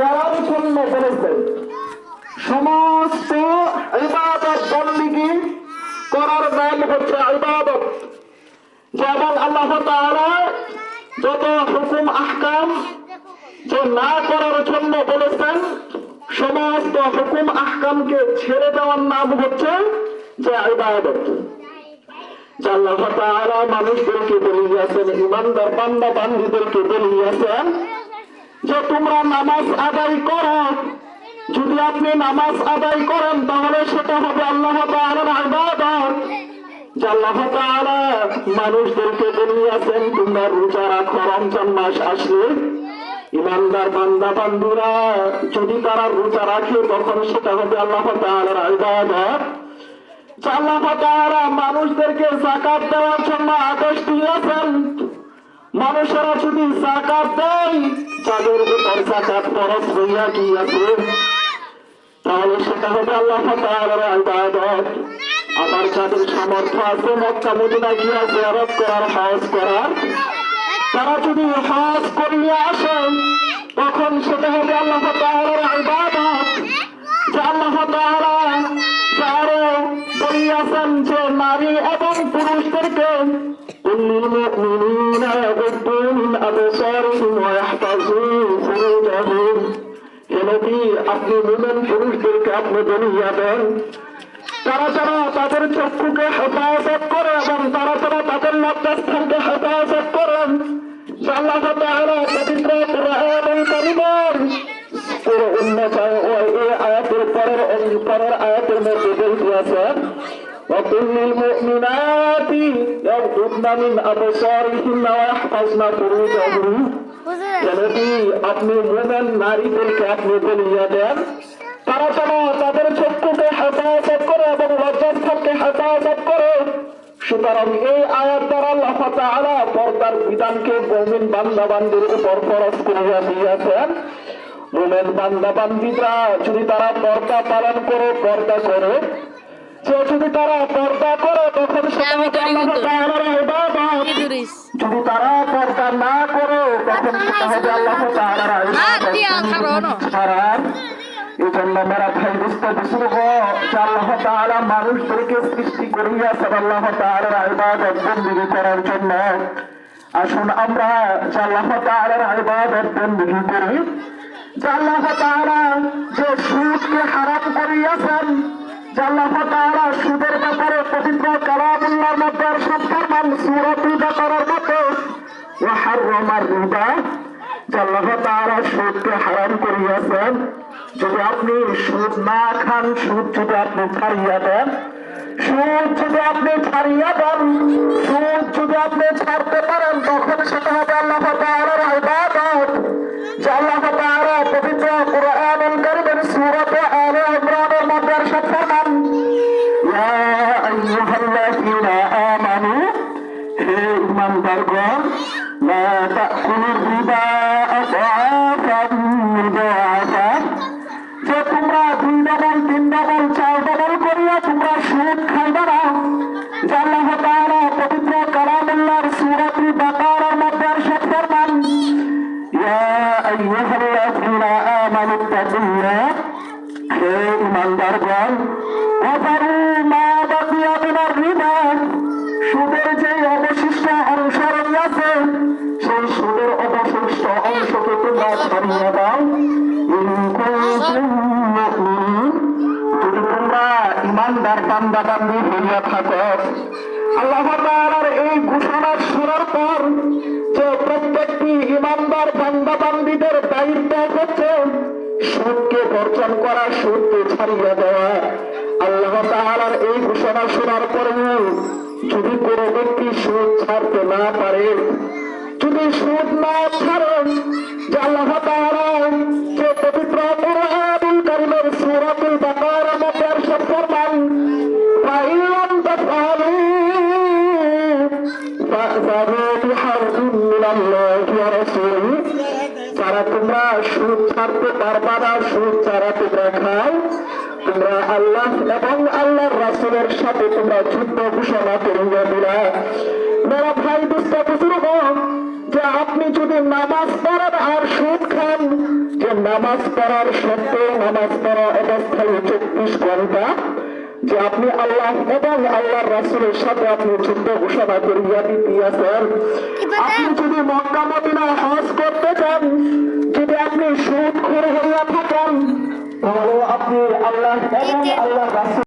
করার জন্য বলেছেন। সমস্ত ইবাদত বন্দেগী করার নাম হচ্ছে ইবাদত। যেমন আল্লাহ তাআলা যত হুকুম আহকাম যে না করার জন্য বলেছেন, সমস্ত হুকুম আহকামকে ছেড়ে দেওয়ার নাম হচ্ছে যে ইবাদত। আল্লাহ তাআলা মানুষদেরকে বলিয়াছেন, ইমানদার বান্দা বান্দীদেরকে বলিয়াছেন যে তোমরা নামাজ আদায় করো। যদি আপনি নামাজ আদায় করেন তাহলে সেটা হবে আল্লাহ তাআলার ইবাদত। আল্লাহ তাআলা মানুষদেরকে বলিয়াছেন তোমরা রোজা রাখো, রমজান মাস আসলে ইমানদার বান্দা বান্দীরা যদি তারা রোজা রাখে তখন সেটা হবে আল্লাহ তাআলার ইবাদত। আল্লাহ তাআলা মানুষদেরকে যাকাত দেওয়ার জন্য আদেশ দিয়েছেন। মানুষেরা যদি যাকাত দেয়, যাদের উপর যাকাত ফরজ হইয়া গিয়াছে, তাহলে সেটা হবে আল্লাহ তাআলার ইবাদত। আবার যাদের সামর্থ্য আছে মক্কা মদিনা গিয়া জিয়ারত করার, হজ করার, তারা যদি হজ করিয়া আসেন তখন সেটা হবে আল্লাহ তাআলার ইবাদত। যে আল্লাহ তাআলা আরো বলিয়াছেন যে নারী এবং পুরুষদেরকে কুল্লিল মুমিনিনা ইয়াগুদ্দু মিন আবসারিহিম ওয়া ইয়াহফাযু ফুরুজাহুম। হে নবী, আপনি মুমিন পুরুষদেরকে আপনি বলিয়া দেন তারা যারা তাদের চক্ষুকে হেফাজত করে এবং তারা যারা তাদের লজ্জাস্থানকে হেফাজত করেন। আল্লাহ তাআলা পবিত্র কুরআনুল কারীমের এই আয়াতের পরের আয়াতের মধ্যে বলতেছেন وَقُلْ لِلْمُؤْمِنَاتِ يَغْضُضْنَ مِنْ أَبْصَارِهِنَّ وَيَحْفَظْنَ فُرُوجَهُنَّ। আপনি মুমিন নারীদেরকে আপনি বলিয়া দেন তারা যেন তাদের চক্ষুকে হেফাজত করে এবং লজ্জাস্থানকে হেফাজত করে। সুতরাং এই আয়াত দ্বারা আল্লাহ তাআলা পর্দার বিধানকে মুমিন বান্দা বান্দীর উপর ফরজ করিয়া দিয়েছেন। মুমিন বান্দা বান্দীরা যদি তারা পর্দা পালন করে, পর্দা করে, যদি তারা পর্দা করে তখন সেটা আল্লাহ তাআলার ইবাদত। যদি তারা পর্দা না করে তখন সেটা হবে আল্লাহ তাআলার ইবাদত। এই জন্য মেরা ভাই বুঝতে বুঝব যে আল্লাহ তাআলা মানুষদেরকে সৃষ্টি করিয়াছেন আল্লাহ তাআলার ইবাদত বন্দেগী করার জন্য। আসুন আমরা যে আল্লাহ তাআলার ইবাদত বন্দেগী করি। যে আল্লাহ তাআলা যে সুদকে হারাম করিয়াছেন, যে আল্লাহ তাআলা সুদের ব্যাপারে পবিত্র কালামুল্লাহর মধ্যে ইরশাদ ফরমান সূরাতুল বাকারার মধ্যে ওয়া হাররামার রিবা, যে আল্লাহ তাআলা সুদকে হারাম করিয়াছেন। যদি আপনি সুদ না খান, সুদ যদি আপনি ছাড়িয়া দেন, সুদ যদি আপনি ছাড়িয়া দেন, সুদ যদি আপনি ছাড়তে পারেন তখন সেটা হবে আল্লাহ তাআলার ইবাদত। যে আল্লাহ তাআলা পবিত্র কুরআনুল কারীমের সূরা আলে ইমরানের মধ্যে ইরশাদ ফরমান ইয়া আইয়ুহাল্লাযীনা আমানু, হে ঈমানদারগণ, লা তাকুলুর রিবা আযআফান মুদাআফা, যে তোমরা 2 ডবল 3 ডবল 4 ডবল করিয়া তোমরা সুদ খাইবে না। যে আল্লাহ তাআলা পবিত্র কালামুল্লাহর সূরাতুল বাকারার মধ্যে ইরশাদ ফরমান ইয়া আইয়ুহাল্লাযীনা আমানু তাকুল্লাহ, হে ঈমানদারগণ, ওয়াযারু মা বাকিয়া মিনার রিবা, সুদের যে অবশিষ্ট অংশ রয়েছে সেই সুদের অবশিষ্ট অংশকে তোমরা ছাড়িয়ে দাও। যদি তোমরা ইমানদার বান্দা বান্দী হইয়া থাকো। আল্লাহ তাআলার এই ঘোষণা শোনার পর যে প্রত্যেকটি ইমানদার বান্দা বান্দীদের দায়িত্ব হচ্ছে সুদকে বর্জন করা, সুদকে ছাড়িয়ে দেওয়া। আল্লাহ তাআলার এই ঘোষণা শোনার পরে যদি কোনো ব্যক্তি সুদ ছাড়তে না পারে, যদি সুদ না ছাড়েন, যে আল্লাহ তাআলা যে পবিত্র কুরআনুল কারীমের সূরাতুল বাকারার মধ্যে ইরশাদ ফরমান ফাইন লাম তাফআলু ফাযারু বিহারবিন মিনাল্লাহি ওয়া রাসূলিহি, যারা তোমরা সুদ ছাড়তে পারবা না, সুদ ছাড়া তোমরা খাও, তোমরা আল্লাহ এবং আল্লাহর রাসূলের সাথে তোমরা যুদ্ধ ঘোষণা করিয়া দিলা। মেরা ভাই বুঝতে বুঝুন যে আপনি যদি নামাজ পড়েন আর সুদ খান, যে নামাজ পড়ার সত্ত্বেও নামাজ পড়া অবস্থায় 24 ঘন্টা যে আপনি আল্লাহ এবং আল্লাহর রাসূলের সাথে আপনি যুদ্ধ ঘোষণা করিয়া দিতেছেন। আপনি যদি মক্কা মদিনায় হজ করতে চান, যদি আপনি সুদখোর হইয়া থাকেন, তাহলে আপনি আল্লাহ এবং আল্লাহর রাসূল